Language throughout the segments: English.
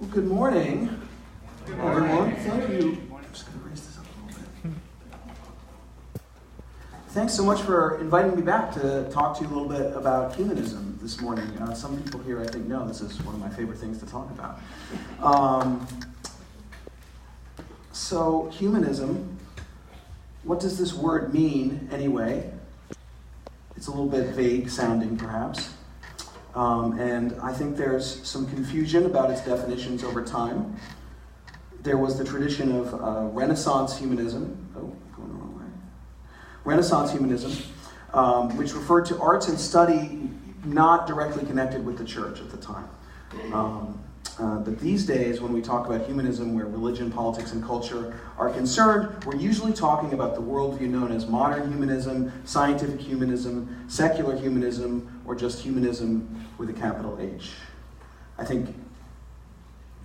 Well, good morning, everyone. Thank you. I'm just going to raise this up a little bit. Thanks so much for inviting me back to talk to you a little bit about humanism this morning. Some people here, I think, know this is one of my favorite things to talk about. So, humanism, what does this word mean anyway? It's a little bit vague sounding, perhaps. And I think there's some confusion about its definitions over time. There was the tradition of Renaissance humanism. Going the wrong way. Renaissance humanism, which referred to arts and study not directly connected with the church at the time. But these days, when we talk about humanism, where religion, politics, and culture are concerned, we're usually talking about the worldview known as modern humanism, scientific humanism, secular humanism, or just humanism with a capital H. I think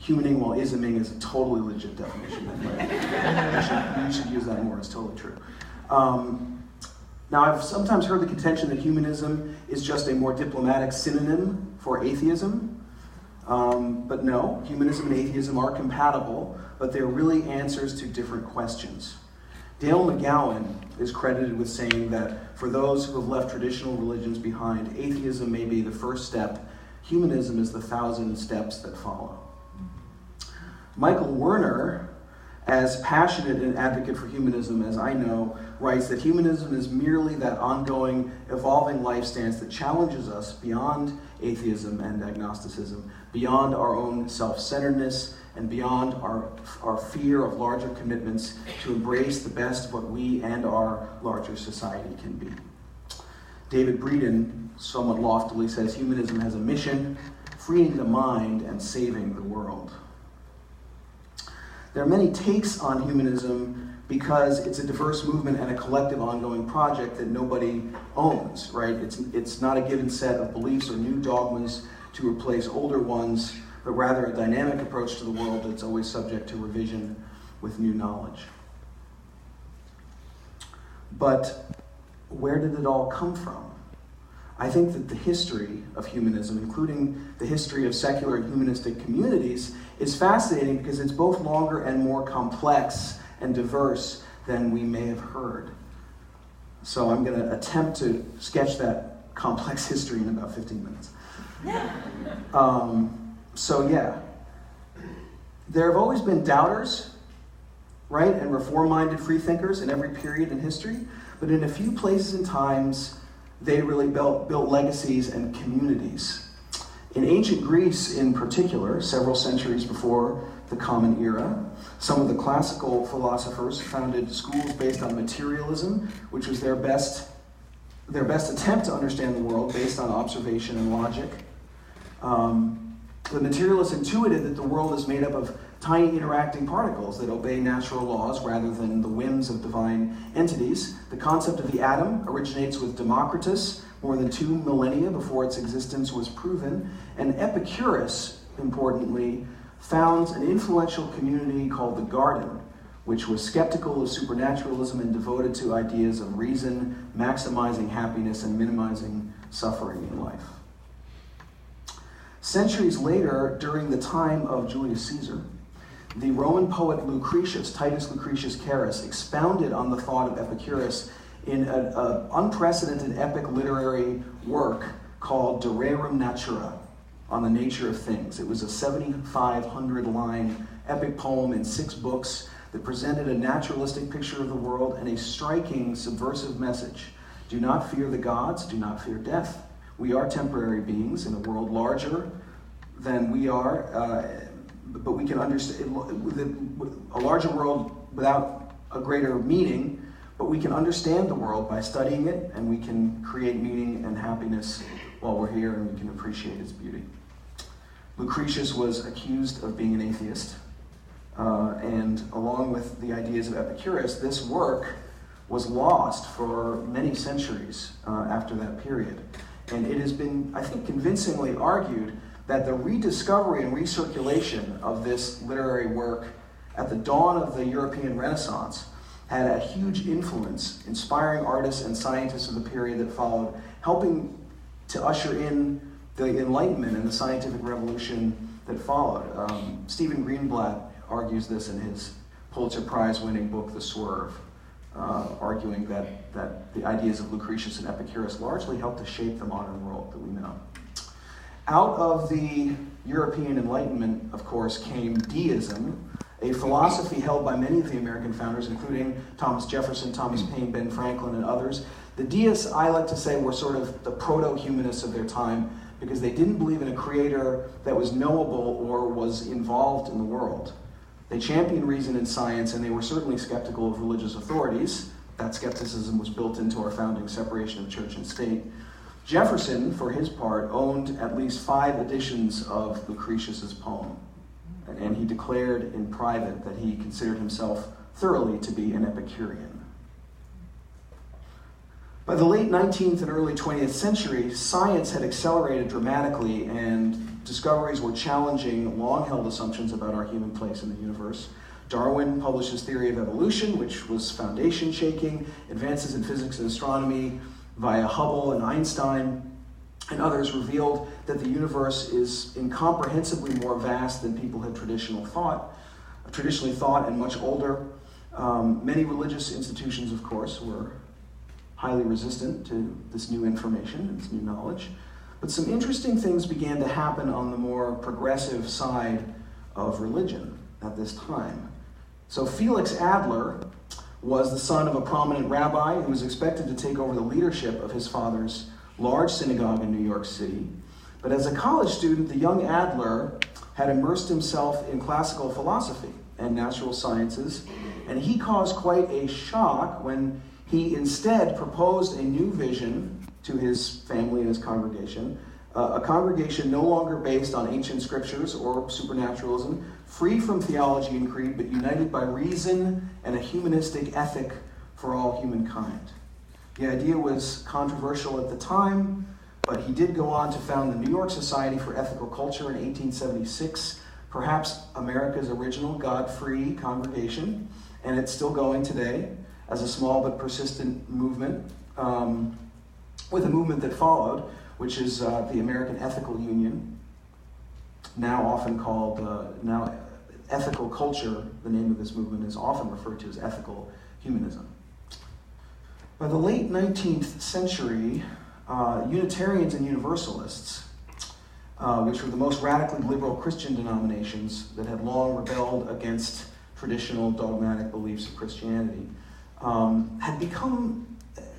humaning while isming is a totally legit definition. You should use that more. It's totally true. Now, I've sometimes heard the contention that humanism is just a more diplomatic synonym for atheism. But no, humanism and atheism are compatible, but they're really answers to different questions. Dale McGowan is credited with saying that for those who have left traditional religions behind, atheism may be the first step, humanism is the 1,000 steps that follow. Michael Werner, as passionate an advocate for humanism as I know, writes that humanism is merely that ongoing, evolving life stance that challenges us beyond atheism and agnosticism, beyond our own self-centeredness, and beyond our fear of larger commitments to embrace the best of what we and our larger society can be. David Breeden somewhat loftily says humanism has a mission, freeing the mind and saving the world. There are many takes on humanism because it's a diverse movement and a collective ongoing project that nobody owns, right? It's not a given set of beliefs or new dogmas to replace older ones, but rather a dynamic approach to the world that's always subject to revision with new knowledge. But where did it all come from? I think that the history of humanism, including the history of secular and humanistic communities, is fascinating because it's both longer and more complex and diverse than we may have heard. So I'm going to attempt to sketch that complex history in about 15 minutes. There have always been doubters, right, and reform-minded freethinkers in every period in history, but in a few places and times, they really built legacies and communities. In ancient Greece, in particular, several centuries before the Common Era, some of the classical philosophers founded schools based on materialism, which was their best attempt to understand the world based on observation and logic. The materialists intuited that the world is made up of tiny interacting particles that obey natural laws rather than the whims of divine entities. The concept of the atom originates with Democritus more than 2 millennia before its existence was proven, and Epicurus, importantly, founds an influential community called the Garden, which was skeptical of supernaturalism and devoted to ideas of reason, maximizing happiness and minimizing suffering in life. Centuries later, during the time of Julius Caesar, the Roman poet Lucretius, Titus Lucretius Carus, expounded on the thought of Epicurus in an unprecedented epic literary work called De Rerum Natura, on the nature of things. It was a 7,500-line epic poem in 6 books that presented a naturalistic picture of the world and a striking subversive message. Do not fear the gods, do not fear death. We are temporary beings in a world larger than we are, but we can understand a larger world without a greater meaning, but we can understand the world by studying it, and we can create meaning and happiness while we're here, and we can appreciate its beauty. Lucretius was accused of being an atheist, and along with the ideas of Epicurus, this work was lost for many centuries after that period. And it has been, I think, convincingly argued that the rediscovery and recirculation of this literary work at the dawn of the European Renaissance had a huge influence, inspiring artists and scientists of the period that followed, helping to usher in the Enlightenment and the scientific revolution that followed. Stephen Greenblatt argues this in his Pulitzer Prize-winning book, The Swerve, arguing that the ideas of Lucretius and Epicurus largely helped to shape the modern world that we know. Out of the European Enlightenment, of course, came deism, a philosophy held by many of the American founders, including Thomas Jefferson, Thomas Paine, Ben Franklin, and others. The deists, I like to say, were sort of the proto-humanists of their time because they didn't believe in a creator that was knowable or was involved in the world. They championed reason and science, and they were certainly skeptical of religious authorities. That skepticism was built into our founding separation of church and state. Jefferson, for his part, owned at least 5 editions of Lucretius's poem, and he declared in private that he considered himself thoroughly to be an Epicurean. By the late 19th and early 20th century, science had accelerated dramatically, and discoveries were challenging long-held assumptions about our human place in the universe. Darwin published his theory of evolution, which was foundation-shaking. Advances in physics and astronomy via Hubble and Einstein and others revealed that the universe is incomprehensibly more vast than people had traditionally thought and much older. Many religious institutions, of course, were highly resistant to this new information, this new knowledge. But some interesting things began to happen on the more progressive side of religion at this time. So Felix Adler was the son of a prominent rabbi who was expected to take over the leadership of his father's large synagogue in New York City. But as a college student, the young Adler had immersed himself in classical philosophy and natural sciences, and he caused quite a shock when he instead proposed a new vision to his family and his congregation, a congregation no longer based on ancient scriptures or supernaturalism, free from theology and creed, but united by reason and a humanistic ethic for all humankind. The idea was controversial at the time, but he did go on to found the New York Society for Ethical Culture in 1876, perhaps America's original God-free congregation, and it's still going today as a small but persistent movement, with a movement that followed, which is the American Ethical Union, now often called, now ethical culture. The name of this movement is often referred to as ethical humanism. By the late 19th century, Unitarians and Universalists, which were the most radically liberal Christian denominations that had long rebelled against traditional dogmatic beliefs of Christianity, had become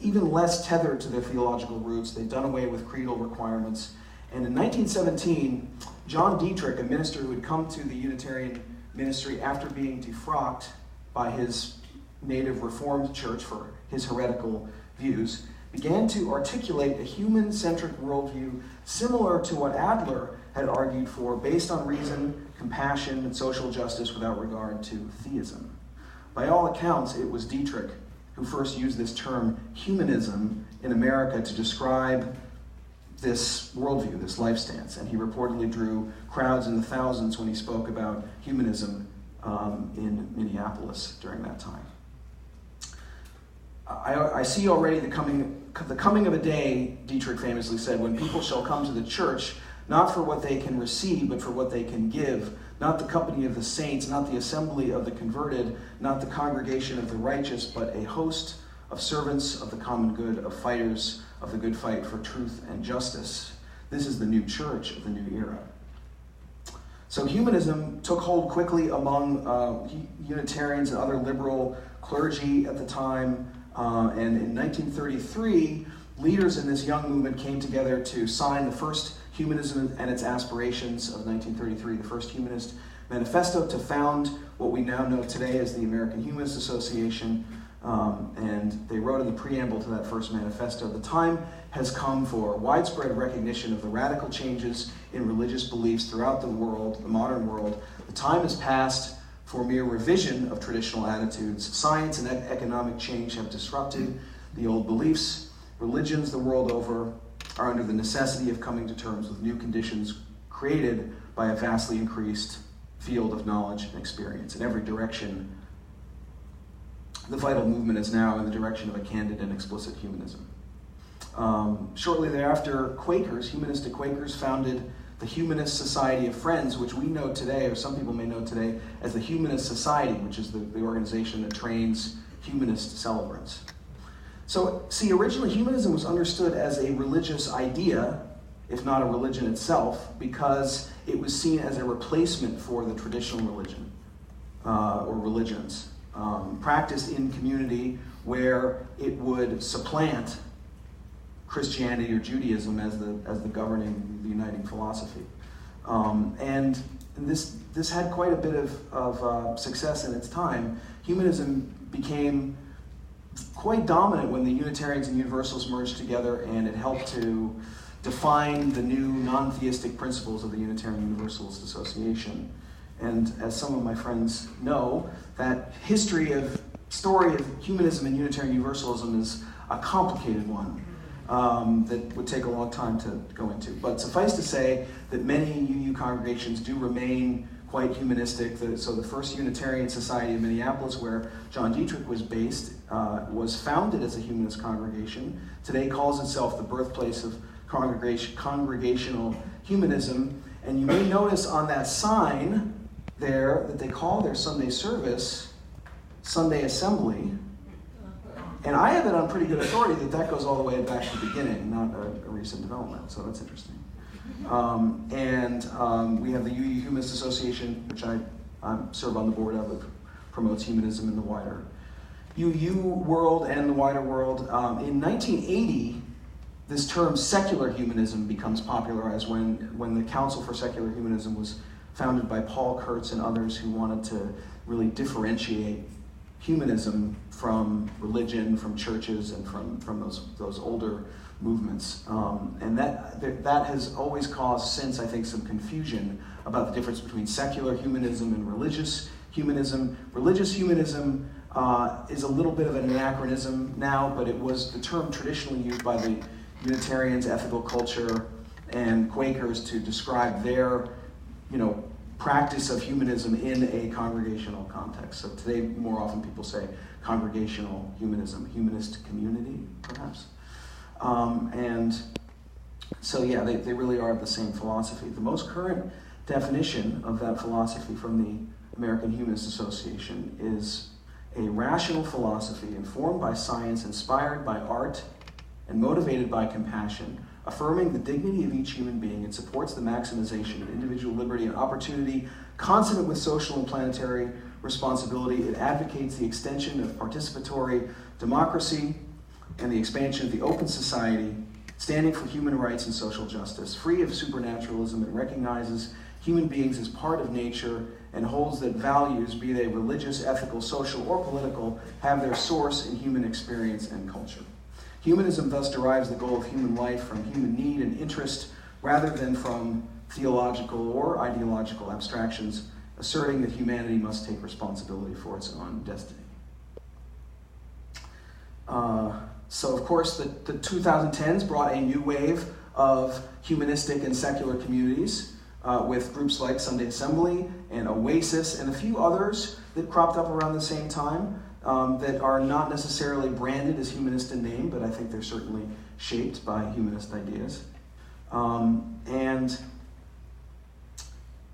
even less tethered to their theological roots. They'd done away with creedal requirements. And in 1917, John Dietrich, a minister who had come to the Unitarian ministry after being defrocked by his native Reformed church for his heretical views, began to articulate a human-centric worldview similar to what Adler had argued for, based on reason, compassion, and social justice without regard to theism. By all accounts, it was Dietrich who first used this term humanism in America to describe this worldview, this life stance, and he reportedly drew crowds in the thousands when he spoke about humanism in Minneapolis during that time. I see already the coming of a day, Dietrich famously said, when people shall come to the church, not for what they can receive, but for what they can give, not the company of the saints, not the assembly of the converted, not the congregation of the righteous, but a host of servants of the common good, of fighters of the good fight for truth and justice. This is the new church of the new era. So humanism took hold quickly among Unitarians and other liberal clergy at the time, and in 1933, leaders in this young movement came together to sign the first Humanism and Its Aspirations of 1933, the first Humanist Manifesto, to found what we now know today as the American Humanist Association, and they wrote in the preamble to that first manifesto, "The time has come for widespread recognition of the radical changes in religious beliefs throughout the world, the modern world. The time has passed for mere revision of traditional attitudes. Science and economic change have disrupted the old beliefs. Religions the world over are under the necessity of coming to terms with new conditions created by a vastly increased field of knowledge and experience. In every direction, the vital movement is now in the direction of a candid and explicit humanism." Shortly thereafter, Quakers, humanistic Quakers, founded the Humanist Society of Friends, which we know today, or some people may know today, as the Humanist Society, which is the organization that trains humanist celebrants. So, see, originally humanism was understood as a religious idea, if not a religion itself, because it was seen as a replacement for the traditional religion, or religions, practiced in community where it would supplant Christianity or Judaism as the governing, the uniting philosophy. And this had quite a bit of success in its time. Humanism became quite dominant when the Unitarians and Universalists merged together, and it helped to define the new non-theistic principles of the Unitarian Universalist Association. And as some of my friends know, that story of humanism and Unitarian Universalism is a complicated one that would take a long time to go into. But suffice to say that many UU congregations do remain quite humanistic. So the first Unitarian Society of Minneapolis, where John Dietrich was based, was founded as a humanist congregation. Today calls itself the birthplace of congregational humanism. And you may notice on that sign there that they call their Sunday service Sunday Assembly. And I have it on pretty good authority that goes all the way back to the beginning, not a recent development. So that's interesting. We have the UU Humanist Association, which I serve on the board of. It promotes humanism in the wider UU world and the wider world. In 1980, this term secular humanism becomes popularized when the Council for Secular Humanism was founded by Paul Kurtz and others who wanted to really differentiate humanism from religion, from churches, and from those older movements. And that has always caused since, I think, some confusion about the difference between secular humanism and religious humanism. Religious humanism is a little bit of an anachronism now, but it was the term traditionally used by the Unitarians, ethical culture, and Quakers to describe their, practice of humanism in a congregational context. So today, more often people say congregational humanism, humanist community, perhaps. They really are the same philosophy. The most current definition of that philosophy from the American Humanist Association is a rational philosophy informed by science, inspired by art, and motivated by compassion, affirming the dignity of each human being. It supports the maximization of individual liberty and opportunity, consonant with social and planetary responsibility. It advocates the extension of participatory democracy and the expansion of the open society, standing for human rights and social justice, free of supernaturalism. It recognizes human beings as part of nature and holds that values, be they religious, ethical, social, or political, have their source in human experience and culture. Humanism thus derives the goal of human life from human need and interest rather than from theological or ideological abstractions, asserting that humanity must take responsibility for its own destiny. So, of course, the 2010s brought a new wave of humanistic and secular communities with groups like Sunday Assembly and Oasis and a few others that cropped up around the same time. That are not necessarily branded as humanist in name, but I think they're certainly shaped by humanist ideas.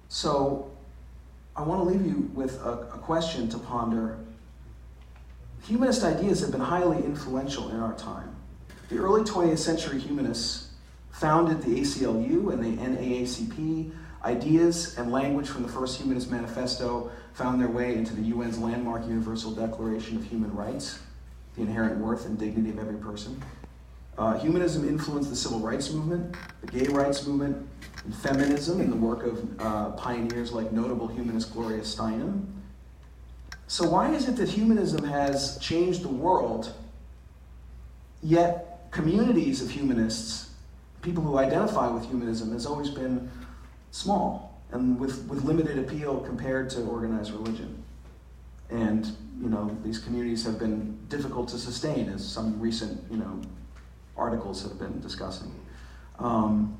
So I want to leave you with a question to ponder. Humanist ideas have been highly influential in our time. The early 20th century humanists founded the ACLU and the NAACP. Ideas and language from the first Humanist Manifesto found their way into the UN's landmark Universal Declaration of Human Rights, the inherent worth and dignity of every person. Humanism influenced the civil rights movement, the gay rights movement, and feminism, and the work of pioneers like notable humanist Gloria Steinem. So why is it that humanism has changed the world, yet communities of humanists, people who identify with humanism, has always been small and with limited appeal compared to organized religion? And, these communities have been difficult to sustain, as some recent, articles have been discussing. I'm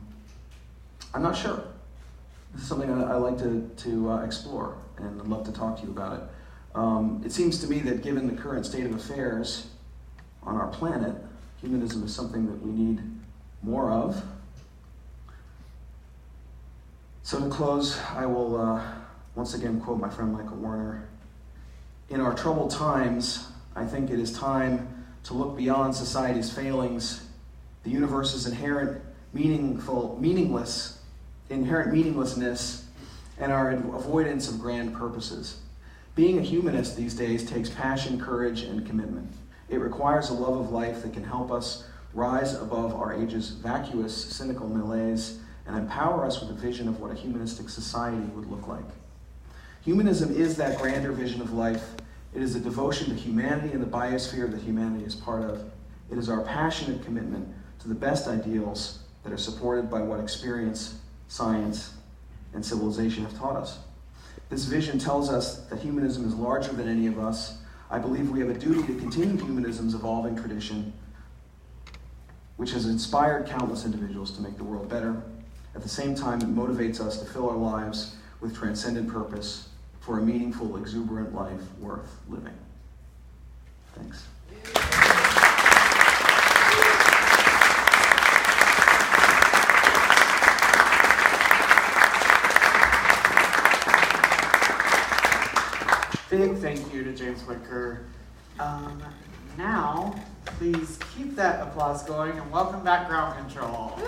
not sure. This is something I like to explore, and I'd love to talk to you about it. It seems to me that given the current state of affairs on our planet, Humanism is something that we need more of. So to close, I will once again quote my friend Michael Werner. In our troubled times, I think it is time to look beyond society's failings, the universe's inherent meaninglessness, and our avoidance of grand purposes. Being a humanist these days takes passion, courage, and commitment. It requires a love of life that can help us rise above our age's vacuous, cynical malaise and empower us with a vision of what a humanistic society would look like. Humanism is that grander vision of life. It is a devotion to humanity and the biosphere that humanity is part of. It is our passionate commitment to the best ideals that are supported by what experience, science, and civilization have taught us. This vision tells us that humanism is larger than any of us. I believe we have a duty to continue humanism's evolving tradition, which has inspired countless individuals to make the world better. At the same time, it motivates us to fill our lives with transcendent purpose for a meaningful, exuberant life worth living. Thanks. Big thank you to James Whitker. Now, please keep that applause going and welcome back Ground Control.